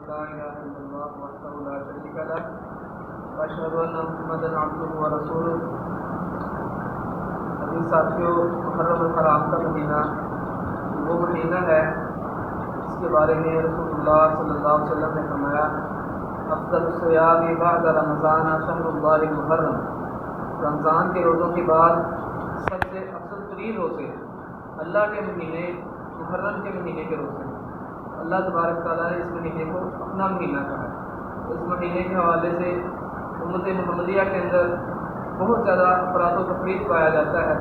لا إله إلا الله وحده لا شريك له وأشهد أن محمدا عبده ورسوله۔ عزیز ساتھیو، محرم الحرام کا مہینہ وہ مہینہ ہے جس کے بارے میں رسول اللہ صلی اللہ علیہ وسلم نے فرمایا افضل الصیام بعد رمضان شہر اللہ المحرم۔ رمضان کے روزوں کے بعد سب سے افضل ترین روزے اللہ کے مہینے محرم کے مہینے کے روزے۔ اللہ تبارک تعالیٰ نے اس مہینے کو اپنا مہینہ کہا ہے۔ اس مہینے کے حوالے سے امت محمدیہ کے اندر بہت زیادہ افراد و تفریق پایا جاتا ہے۔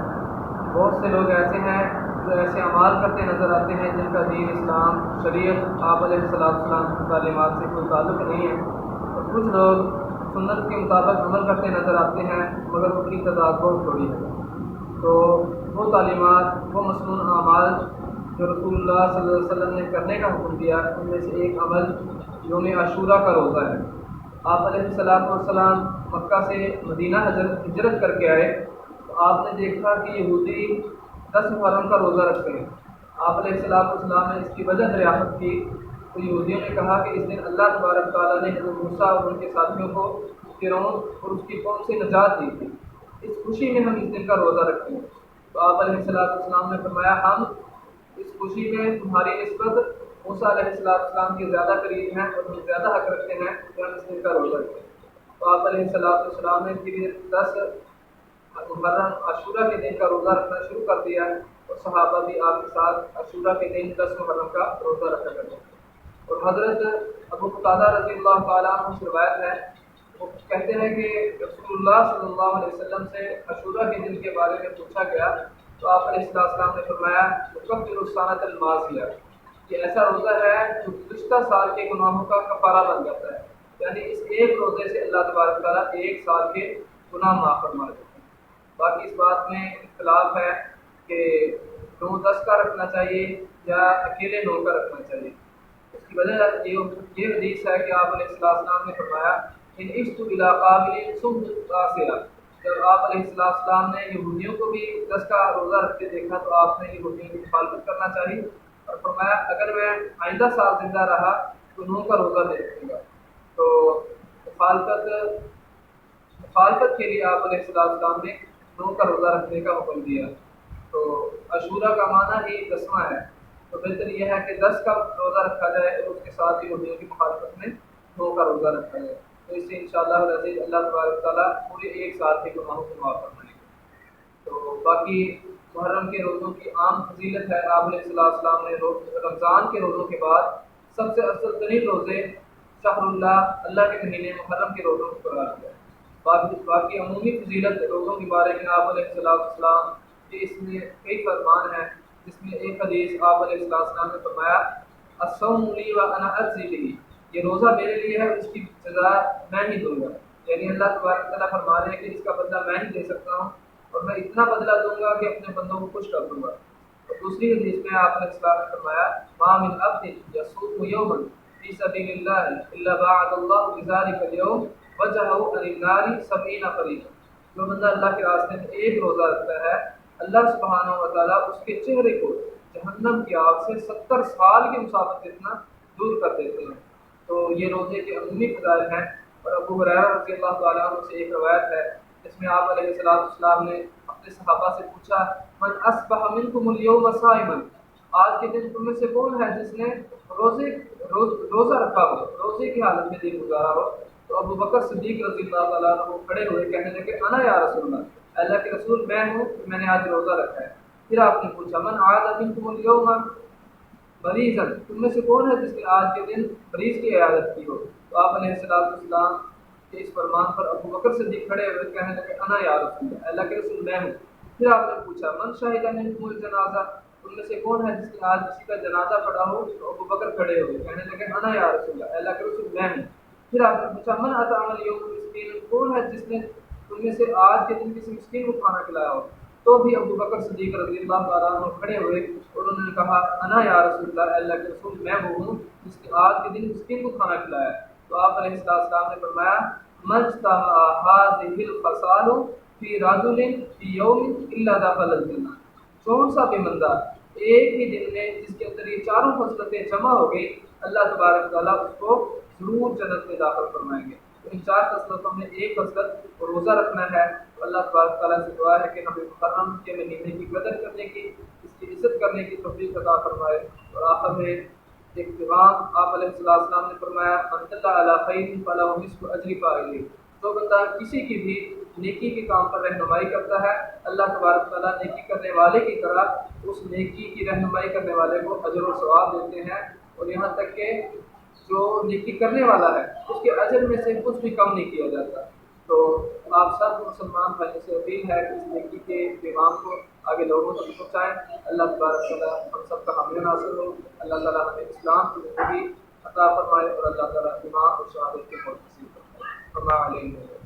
بہت سے لوگ ایسے ہیں جو ایسے اعمال کرتے نظر آتے ہیں جن کا دین اسلام شریعت آپ علیہ السلام کی تعلیمات سے کوئی تعلق نہیں ہے، اور کچھ لوگ سنت کے مطابق عمل کرتے نظر آتے ہیں مگر ان کی تعداد بہت تھوڑی ہے۔ تو وہ تعلیمات، وہ مسنون اعمال جو رسول اللہ صلی اللہ علیہ وسلم نے کرنے کا حکم دیا، ان میں سے ایک عمل یوم عاشورہ کا روزہ ہے۔ آپ علیہ السلام مکہ سے مدینہ ہجرت کر کے آئے تو آپ نے دیکھا کہ یہودی 10 محرم کا روزہ رکھتے ہیں۔ آپ علیہ السلام نے اس کی وجہ دریافت کی تو یہودیوں نے کہا کہ اس دن اللہ تبارک تعالیٰ نے حضرت موسیٰ اور ان کے ساتھیوں کو فرعون اور اس کی قوم سے نجات دی تھی، اس خوشی میں ہم اس دن کا روزہ رکھتے ہیں۔ تو آپ علیہ السلام نے فرمایا ہم اس خوشی میں تمہاری نسبت موسیٰ علیہ السلام کے زیادہ قریب ہیں اور ہم زیادہ حق رکھتے ہیں کہ ہم اس دن کا روزہ رکھیں۔ تو آپ علیہ السلام نے پھر 10 محرم عاشورہ کے دن کا روزہ رکھنا شروع کر دیا اور صحابہ بھی آپ کے ساتھ عاشورہ کے دن 10 محرم کا روزہ رکھا کرتے ہیں۔ اور حضرت ابو قتادہ رضی اللہ تعالیٰ عنہ سے روایت ہے، وہ کہتے ہیں کہ رسول اللہ صلی اللہ علیہ وسلم سے عاشورہ کے دن کے بارے میں پوچھا گیا تو آپ علیہ السلام نے فرمایا مکفر السنۃ الماضیہ، یہ ایسا روزہ ہے جو گزشتہ سال کے گناہوں کا کفارہ بن جاتا ہے، یعنی اس ایک روزے سے اللہ تبارک تعالیٰ ایک سال کے گناہ معاف فرما دیتے ہیں۔ باقی اس بات میں اختلاف ہے کہ 9-10 کا رکھنا چاہیے یا اکیلے 9 کا رکھنا چاہیے۔ اس کی وجہ یہ حدیث ہے کہ آپ علیہ السلام نے فرمایا ان عشت الی قابل صمت التاسعہ، جب آپ علیہ السلام نے یہودیوں کو بھی 10 کا روزہ رکھتے دیکھا تو آپ نے یہودیوں کی مخالفت کرنا چاہیے اور فرمایا اگر میں آئندہ سال زندہ رہا تو 9 کا روزہ دے رکھوں گا۔ تو مخالفت کے لیے آپ علیہ السلام نے 9 کا روزہ رکھنے کا حکم دیا۔ تو عاشورہ کا معنی ہی 10واں ہے، تو بہتر یہ ہے کہ 10 کا روزہ رکھا جائے اور اس کے ساتھ یہودیوں کی مخالفت میں 9 کا روزہ رکھا جائے، تو اس سے انشاءاللہ العزیز اللہ تبارک تعالیٰ پورے ایک سال کے گناہوں کو معاف فرمائے گا۔ تو باقی محرم کے روزوں کی عام فضیلت ہے، آپ علیہ السلام نے رمضان کے روزوں کے بعد سب سے افضل ترین روزے شہر اللہ کے مہینے محرم کے روزوں کو قرار دیا۔ باقی عمومی فضیلت روزوں کے بارے میں آپ علیہ السلام کے اس میں کئی فرمان ہیں، جس میں ایک حدیث آپ علیہ السلام نے فرمایا الصوم لی وانا اجزی بہ، یہ روزہ میرے لیے ہے، اس کی سزا میں ہی دوں گا، یعنی اللہ تبارک تعالیٰ فرما رہے ہیں کہ اس کا بدلہ میں ہی دے سکتا ہوں اور میں اتنا بدلہ دوں گا کہ اپنے بندوں کو خوش کر دوں گا۔ اور دوسری حدیث میں آپ علیہ السلام نے فرمایا ما من عبد یصوم یوما فی سبیل اللہ الا باعد اللہ بذلک اليوم وجہہ عن النار 70 خریفا، جو بندہ اللہ کے راستے میں ایک روزہ رکھتا ہے اللہ سبحانہ و تعالیٰ اس کے چہرے کو جہنم کی آگ سے 70 سال کی مسافت جتنا دور کر دیتے ہیں۔ تو یہ روزے کے عمومی فضائل ہیں۔ اور ابو ہریرہ رضی اللہ تعالیٰ عنہ سے ایک روایت ہے جس میں آپ علیہ السلام نے اپنے صحابہ سے پوچھا من اصبح منکم اليوم صائما، آج کے دن تم میں سے کون ہے جس نے روزہ رکھا ہو، روزے کی حالت میں دن گزارا ہو؟ تو ابو بکر صدیق رضی اللہ تعالیٰ عنہ کھڑے ہوئے کہنے لگے انا یا رسول اللہ، اللہ کے رسول میں ہوں، میں نے آج روزہ رکھا ہے۔ پھر آپ نے پوچھا من عاد منکم اليوم مریضا، تم میں سے کون ہے جس نے آج کے دن مریض کی عیادت کی ہو؟ تو آپ علیہ السلام کے اس فرمان پر ابو بکر صدیق کھڑے ہوئے کہنے لگے انا یا رسول اللہ، اللہ کے رسول میں ہوں۔ پھر آپ نے پوچھا من شہد منکم الجنازہ، تم میں سے کون ہے جس نے آج کسی کا جنازہ پڑھا ہو؟ تو ابو بکر کھڑے ہوئے کہنے لگے انا یا رسول اللہ، اللہ کے رسول میں ہوں۔ پھر آپ نے پوچھا من اطعم اليوم مسکین، کون ہے جس نے تم میں سے آج کے دن کسی مسکین کو کھانا کھلایا ہو؟ تو بھی ابو بکر صدیق رضی اللہ تعالیٰ عنہ کھڑے ہوئے اور انہوں نے کہا انا یا رسول اللہ، اللہ کے رسول میں وہ ہوں جس نے آج کے دن مسکین کو کھانا کھلایا۔ تو آپ علیہ السلام نے فرمایا مجتمع هذه الخصال فی رجل فی یوم الا دخل الجنہ، کون سا بھی بندہ ایک ہی دن میں جس کے اندر یہ چاروں خصلتیں جمع ہو گئی، اللہ تبارک تعالیٰ اس کو ضرور جنت میں داخل فرمائیں گے۔ تو ان چار خصلتوں میں ایک خصلت روزہ رکھنا ہے۔ تو اللہ تبارک تعالیٰ سے دعا ہے کہ ہمیں محرم کے مہینے کی قدر کرنے کی، اس کی عزت کرنے کی توفیق عطا فرمائے۔ اور آخر میں ایک پیغام آپ علیہ السلام نے فرمایا، من دل علی خیر فلہ مثل اجر فاعلہ، جو بندہ کسی کی بھی نیکی کے کام پر رہنمائی کرتا ہے، اللہ تبارک تعالیٰ نیکی کرنے والے کی طرح اس نیکی کی رہنمائی کرنے والے کو اجر و ثواب دیتے ہیں، اور یہاں تک کہ جو نیکی کرنے والا ہے اس کے اجر میں سے کچھ بھی کم نہیں کیا جاتا۔ تو آپ سب مسلمان بھائیوں سے اپیل ہے کہ اس نیکی کے پیغام کو آگے لوگوں تک پہنچائیں۔ اللہ تبارک تعالیٰ ہم سب کا حامی ناصر ہو، اللہ تعالیٰ ہمیں اسلام کی زندگی عطا فرمائے، اور اللہ تعالیٰ ایمان اور شہادت کے موت نصیب فرمائے۔